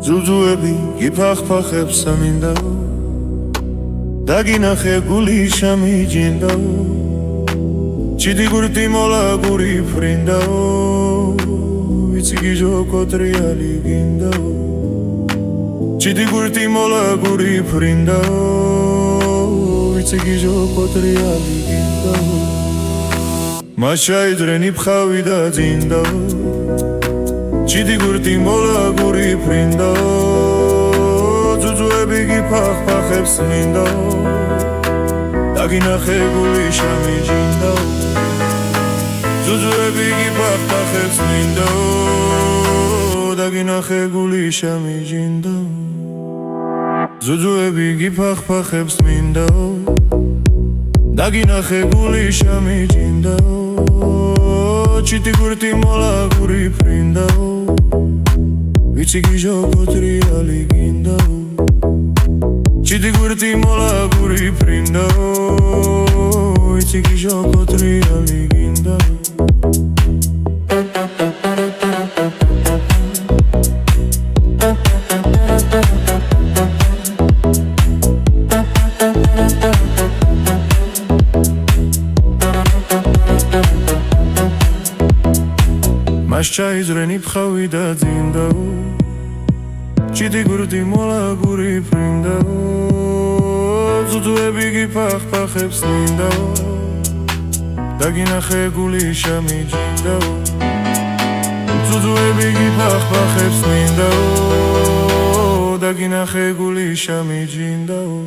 ზუზუები გიფახფახებს სამინდაო დაგინახე გული შამიჯინდაო ჩიდი გურტი მოლა გური ფრინდაო ვიცი გიჟოკო ტრიალი გინდაო ჩიდი გურტი მოლა გური ფრინდაო ვიცი გიჟოკო ტრიალი გინდაო მაშაიდრენი ფხავი და ძინდაო ჩიდი გურტი მოლა გური ფრინდაო ზუზუები გიფახფახებს მინდაო დაგინახე გული შამიჯინდაო ზუზუები გიფახფახებს მინდაო დაგინახე გული შამიჯინდაო ზუზუები გიფახფახებს მინდაო დაგინახე გული შამიჯინდაო ჩიტი გურტი მოლა გური ფრინდაო ვიცი გიჟოკო ტრიალი გინდაო ჩიტი გურტი მოლა გური ფრინდაო ვიცი გიჟოკო ტრიალი გინდაო მაშაიზრენი ფხავი და ძინდაო ჩიდი გურტი მოლა გური ფრინდაო ზუზუები გიფახფახებს მინდაო დაგინახე გული შამიჯინდაო ზუზუები გიფახფახებს მინდაო დაგინახე გული შამიჯინდაო